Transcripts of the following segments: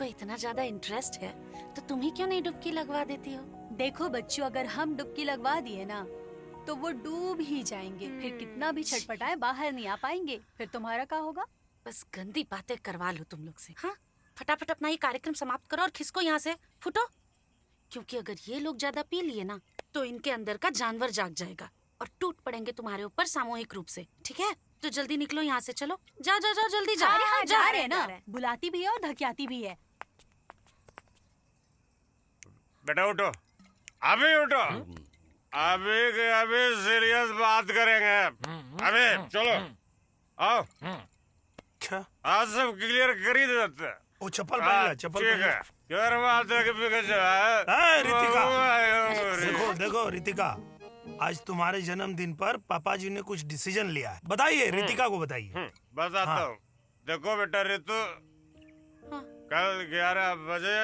तुमको इतना ज्यादा इंटरेस्ट है तो तुम ही क्यों नहीं डुबकी लगवा देती हो? देखो बच्चों, अगर हम डुबकी लगवा दिए ना तो वो डूब ही जाएंगे। फिर कितना भी छटपटाए बाहर नहीं आ पाएंगे। फिर तुम्हारा क्या होगा? बस गंदी बातें करवा लो तुम लोग से। हाँ, फटाफट अपना ये कार्यक्रम समाप्त करो और खिसको यहाँ से, फुटो। क्योंकि अगर ये लोग ज्यादा पी लिए ना तो इनके अंदर का जानवर जाग जाएगा और टूट पड़ेंगे तुम्हारे ऊपर सामूहिक रूप से। ठीक है, तो जल्दी निकलो यहाँ से। चलो जाओ जाओ जाओ, जल्दी जाओ। अरे हाँ, जा रहे हैं ना। बुलाती भी है और धकियाती भी है। बेटा उठो, अभी उठो। अभी के अभी सीरियस बात करेंगे। अभी चलो, आओ। क्या? आज सब क्लियर कर ही देते हैं। वो चप्पल पहन ले, चप्पल ठीक पहन ले। है, क्लियर बात है कि बिगड़ जाए। रितिका, देखो देखो रितिका, आज तुम्हारे जन्मदिन पर पापा जी ने कुछ डिसीजन लिया है। बताइए, रितिका को बताइए। बताता हाँ। हूँ। देखो बेटा रितु, कल 11 बजे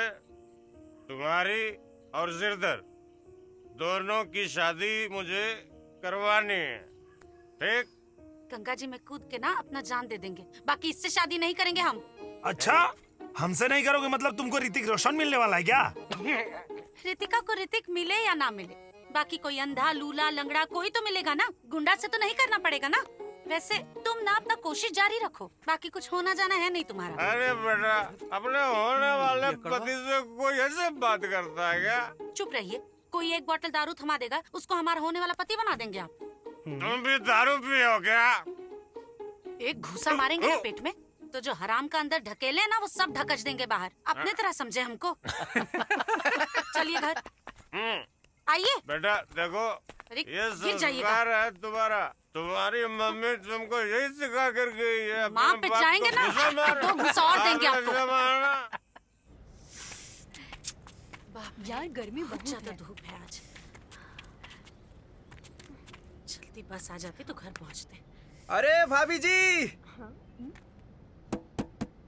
तुम्हारी और सिरदर दोनों की शादी मुझे करवानी है, ठीक? गंगा जी में कूद के ना अपना जान दे देंगे, बाकी इससे शादी नहीं करेंगे हम। अच्छा, हमसे नहीं करोगे मतलब तुमको ऋतिक रोशन मिलने वाला है क्या? रितिका को ऋतिक मिले या ना मिले, बाकी कोई अंधा लूला लंगड़ा कोई तो मिलेगा ना। गुंडा से तो नहीं करना पड़ेगा ना। वैसे तुम ना अपना कोशिश जारी रखो, बाकी कुछ होना जाना है नहीं तुम्हारा। अरे बेटा, अपने होने वाले पति से कोई ऐसे बात करता है क्या? चुप रहिए। कोई एक बोतल दारू थमा देगा, उसको हमारा होने वाला पति बना देंगे आप। तुम भी दारू पियो क्या? एक घुसा मारेंगे ना पेट में तो जो हराम का अंदर ढकेले ना वो सब ढकच देंगे बाहर। अपने तरह समझे हमको। चलिए घर आइए। बेटा देखो, अरे ये गिर जाइएगा। संस्कार है तुम्हारा। तुम्हारी मम्मी तुमको यही सिखा कर गई है। माँ अपने पे बाप जाएंगे को ना घुसा मारो। तो घुसा और देंगे आपको। घुसा मारना। यार गर्मी बहुत ज्यादा है। धूप है आज। जल्दी बस आ जाती तो घर पहुँचते। अरे भाभी जी,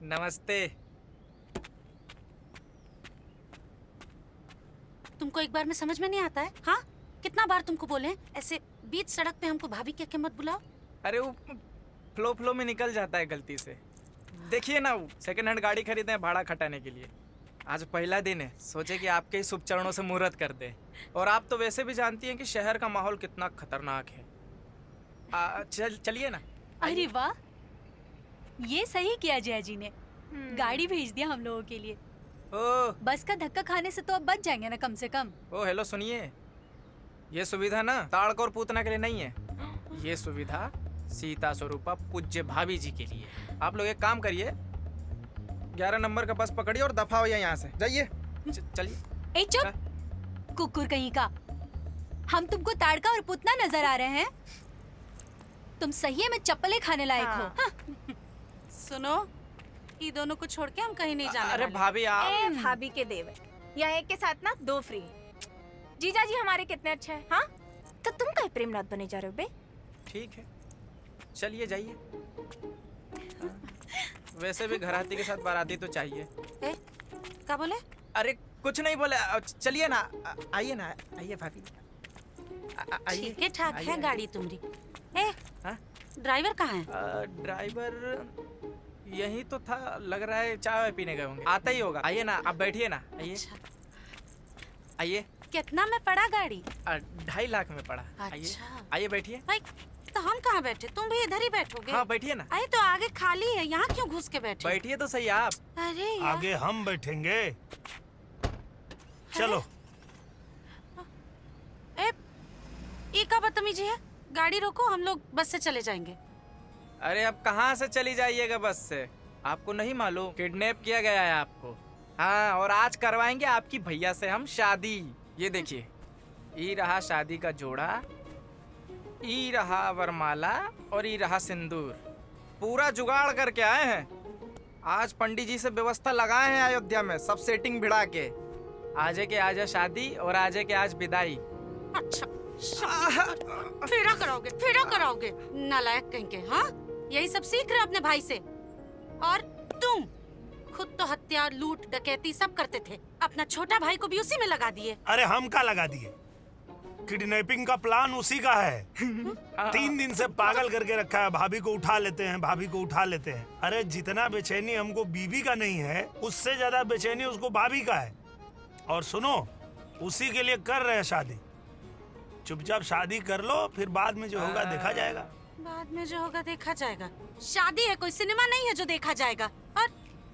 नमस्ते। तुमको एक बार में समझ में नहीं आता है? हाँ, कितना बार तुमको बोले ऐसे बीच सड़क पे हमको भाभी कह के मत बुलाओ। अरे वो फ्लो में निकल जाता है गलती से। देखिए ना, वो सेकंड हैंड गाड़ी खरीदे हैं भाड़ा खटाने के लिए। आज पहला दिन है, सोचे कि आपके ही शुभ चरणों से मुहूर्त कर दे। और आप तो वैसे भी जानती हैं कि शहर का माहौल कितना खतरनाक है। चलिए ना। अरे वाह, ये सही किया जय जी ने। गाड़ी भेज दिया हम लोगों के लिए। ओ बस का धक्का खाने से तो अब बच जाएंगे ना कम से कम। ओ हेलो, सुनिए, ये सुविधा ना ताड़क और पूतना के लिए नहीं है। ये सुविधा सीता स्वरूपा पूज्य भाभी जी के लिए। आप लोग एक काम करिए, 11 नंबर का बस पकड़िए और दफा होइए यहाँ से, जाइए। चलिए। ए चुप, कुकुर कहीं का। हम तुमको ताड़का और पुतना नजर आ रहे हैं? तुम सही में चप्पलें खाने लायक हो। हाँ। सुनो, ये दोनों को छोड़ के हम कहीं नहीं जाने अरे वाले। भाभी आप ए भाभी के देवर, यहाँ एक के साथ ना 2 फ्री। जीजा जी हमारे कितने अच्छे हैं। हाँ, तो तुम कहीं प्रेमनाथ बने जा रहे हो बे? ठीक है, चलिए जाइए। वैसे भी घराती के साथ बाराती तो चाहिए। ए, क्या बोले? अरे कुछ नहीं बोले, चलिए ना। आइए ना, आइए भाभी, आइए। ठीक है, ठाक आइए, है आइए। गाड़ी तुम्हारी। ए, हाँ? ड्राइवर कहाँ है? ड्राइवर यही तो था, लग रहा है चाय पीने गए होंगे। आता ही होगा। आइए ना, आप बैठिए ना। आइए। अच्छा। आइए। कितना में पड़ा गाड़ी? 2.5 लाख में पड़ा। आइए, अच्छा। आइए बैठिए। भाई, तो हम कहाँ बैठे? तुम भी इधर ही बैठोगे? हाँ बैठिए ना। अरे तो आगे खाली है, यहाँ क्यों घुस के बैठे? बैठिए तो सही आप। अरे यार। आगे हम बैठेंगे। चलो। ए, ये क्या बदतमीजी है? गाड़ी रोको, हम लोग बस से चले जाएंगे। अरे अब कहाँ से चली जाइएगा बस से? आपको नहीं मालूम किडनैप किया गया है आपको? हाँ, और आज करवाएंगे आपकी भैया से हम शादी। ये देखिए, ये रहा शादी का जोड़ा, ये रहा वरमाला और ये रहा सिंदूर। पूरा जुगाड़ करके आए हैं। आज पंडित जी से व्यवस्था लगाए हैं अयोध्या में, सब सेटिंग भिड़ा के। आजे के आजा शादी और आजे के आज विदाई। अच्छा, फेरा कराओगे नालायक कहीं के। हाँ, यही सब सीख रहे हो अपने भाई से। और तुम खुद तो हत्या, लूट, डकैती सब करते थे, अपना छोटा भाई को भी उसी में लगा दिए। अरे हम का लगा दिए? किडनैपिंग का प्लान उसी का है। 3 दिन से पागल करके रखा है। भाभी को उठा लेते हैं, भाभी को उठा लेते हैं। अरे जितना बेचैनी हमको बीवी का नहीं है, उससे ज्यादा बेचैनी उसको भाभी का है। और सुनो, उसी के लिए कर रहे हैं शादी। चुपचाप शादी कर लो, फिर बाद में जो होगा देखा जाएगा। बाद में जो होगा देखा जाएगा। शादी है, कोई सिनेमा नहीं है जो देखा जाएगा। और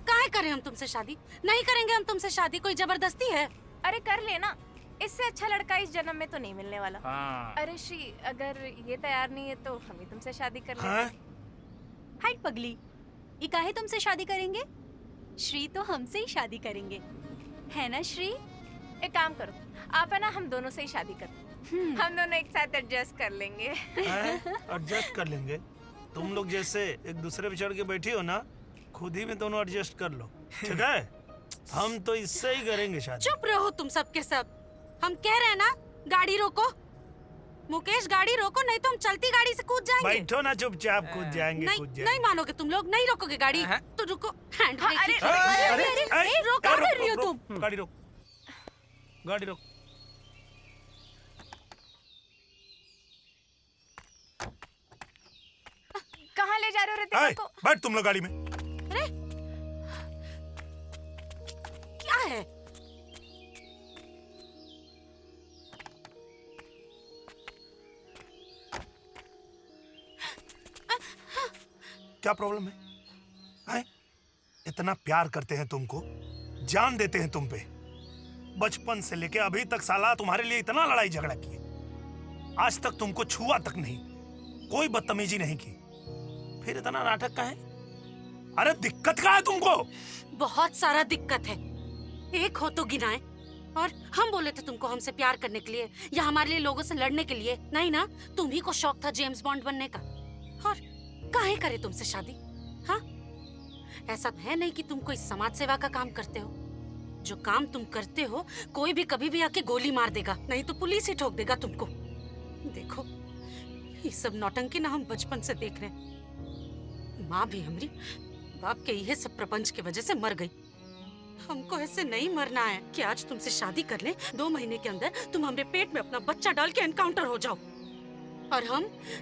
काहे करें हम तुमसे शादी? नहीं करेंगे हम तुमसे शादी, कोई जबरदस्ती है? अरे कर लेना, इससे अच्छा लड़का इस जन्म में तो नहीं मिलने वाला। हाँ। अरे श्री, अगर ये तैयार नहीं है तो हम ही तुमसे शादी कर लेंगे। हाँ? हाइट पगली, ये काहे तुमसे शादी करेंगे? श्री तो हमसे ही शादी करेंगे, है ना श्री? एक काम करो, आप है ना हम दोनों से ही शादी करो। हम दोनों एक साथ एडजस्ट कर लेंगे। एडजस्ट कर लेंगे? तुम लोग जैसे एक दूसरे पे चढ़ के बैठी हो ना, खुद ही में दोनों एडजस्ट कर लो, ठीक है? हम तो इससे ही करेंगे शादी। चुप रहो तुम सब के सब। हम कह रहे हैं ना, गाड़ी रोको। मुकेश गाड़ी रोको, नहीं तो हम चलती गाड़ी से कूद जाएंगे। बैठो ना चुपचाप, कूद जाएंगे, नहीं कूद जाएंगे। नहीं मानोगे तुम लोग, नहीं रोकोगे गाड़ी तो रुको। हैंड ब्रेक अरे, खींचो। अरे रोक, क्या कर रही हो तुम? गाड़ी रोक, गाड़ी रोक। कहाँ ले जा रहे हो रितिका को? बैठ तुम लोग गाड़ी में। अरे क्या है? क्या प्रॉब्लम है? हैं? इतना प्यार करते हैं तुमको, जान देते हैं तुम पे। बचपन से लेके अभी तक साला तुम्हारे लिए इतना लड़ाई झगड़ा किए, आज तक तुमको छुआ तक नहीं, कोई बदतमीजी नहीं की, फिर इतना नाटक का है? अरे दिक्कत क्या है तुमको? बहुत सारा दिक्कत है, एक हो तो गिनाए। और हम बोले थे तुमको हमसे प्यार करने के लिए या हमारे लिए लोगों से लड़ने के लिए? नहीं ना, तुम ही को शौक था जेम्स बॉन्ड बनने का। और काहे करे तुमसे शादी? हाँ, ऐसा है नहीं कि तुम कोई समाज सेवा का काम करते हो। जो काम तुम करते हो, कोई भी कभी भी आके गोली मार देगा, नहीं तो पुलिस ही ठोक देगा तुमको। देखो, ये सब नौटंकी ना हम बचपन से देख रहे हैं। माँ भी हमारी बाप के यह सब प्रपंच की वजह से मर गई। हमको ऐसे नहीं मरना है कि आज तुमसे शादी कर ले, 2 महीने के अंदर तुम हमारे पेट में अपना बच्चा डाल के एनकाउंटर हो जाओ, और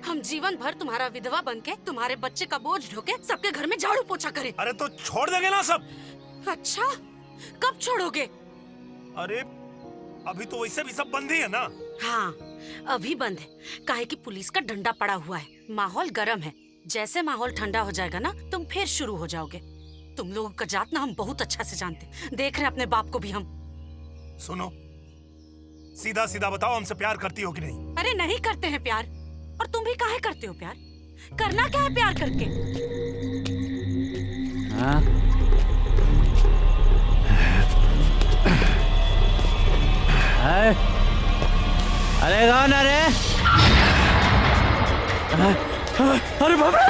हम जीवन भर तुम्हारा विधवा बन के तुम्हारे बच्चे का बोझ ढोके सबके घर में झाड़ू पोछा करें। अरे तो छोड़ देंगे ना सब। अच्छा, कब छोड़ोगे? अरे अभी तो वैसे भी सब बंद ही है ना। हाँ, अभी बंद है, काहे कि पुलिस का डंडा पड़ा हुआ है। माहौल गर्म है, जैसे माहौल ठंडा हो जाएगा ना, तुम फिर शुरू हो जाओगे। तुम लोगों का जात ना हम बहुत अच्छा से जानते, देख रहे हैं अपने बाप को भी हम। सुनो, सीधा सीधा बताओ, हमसे प्यार करती हो कि नहीं? अरे नहीं करते हैं प्यार, और तुम भी काहे करते हो प्यार? करना क्या है प्यार करके? हाँ? अरे कौन? अरे अरे मैडम,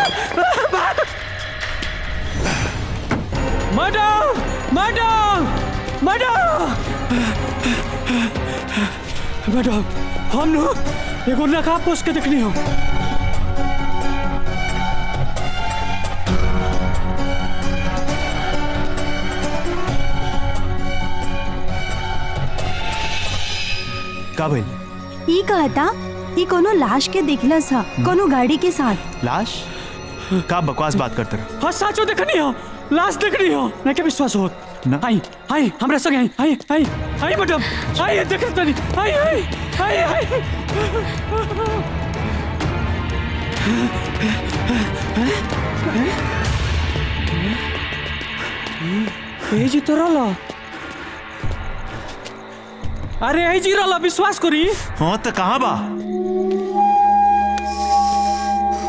मैडम, मैडम, मैडम, हम लोग एगो नकाब पोस के देखनी हो। का भइल? ई कहता ई कोनो लाश के दिखला सा, कोनो गाड़ी के साथ। लाश? का बकवास बात करते रहो। हाँ साचो देखनी हो, लाश देखनी हो, नहीं क्या विश्वास हो ना? आई आई हमरा संग आई आई आई आई मैडम, आई देख तनी, आई आई आई आई ए जी तो रहला, अरे ए जी रहला, विश्वास करी। हाँ तो कहाँ बा?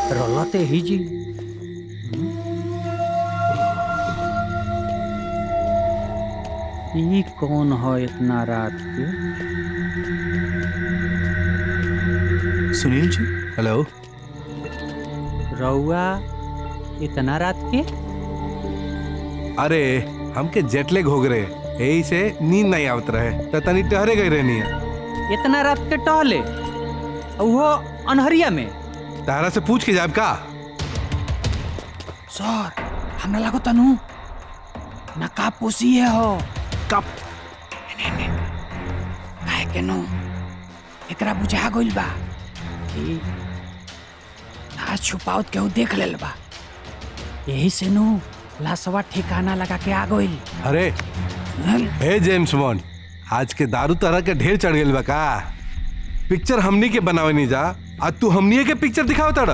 रहला ते ही जी। ई कौन हो इतना रात के? सुनील जी। हेलो। रउआ इतना रात के? अरे हमके जेटलेग हो गए, यही से नींद नहीं आवत रहे, तो तनी टहरे गई रहनी है। इतना रात के टहले, वो अनहरिया में? तारा से पूछ के जाब का? सर हमरा लागो तनु नकाब पोसी है हो। कब? काहे के नो एकरा बुझा गइल बा कि लाश छुपावत केहू देख लेल बा, यही से नु लाशवा ठिकाना लगा के आ गइल। अरे हे जेम्स बॉन्ड, आज के दारू तरह के ढेर चढ़ गइल बा का? पिक्चर हमनी के बनावे नहीं जा, आज तू हमनी के पिक्चर दिखाओ तड़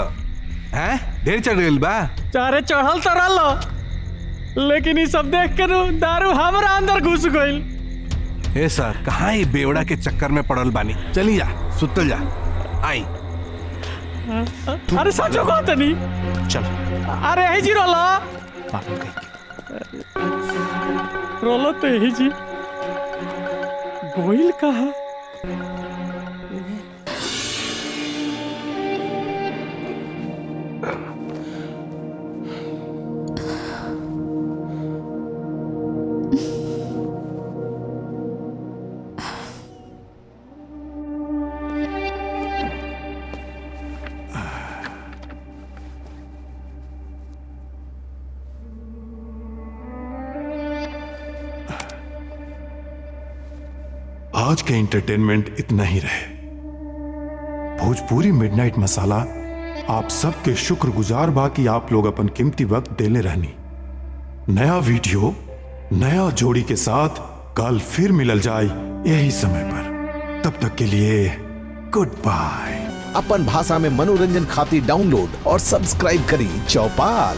हैं? ढेर चढ़ गइल बा। चारे चढ़ल तरल, लेकिन ये सब देख के नु दारू हमरा अंदर घुस गइल। ए सर, कहाँ ये बेवड़ा के चक्कर में पड़ल बानी? चली जा, सुतल जा। आई अरे सचो को तनी। चल अरे यही जी रोलो पागल कहीं रोलो तो यही जी गोइल कहा। आज के एंटरटेनमेंट इतना ही रहे। भोजपुरी मिडनाइट मसाला आप सबके शुक्रगुजार बा कि आप लोग अपन कीमती वक्त देले रहनी। नया वीडियो नया जोड़ी के साथ कल फिर मिलल जाए यही समय पर। तब तक के लिए गुड बाय। अपन भाषा में मनोरंजन खातिर डाउनलोड और सब्सक्राइब करी चौपाल।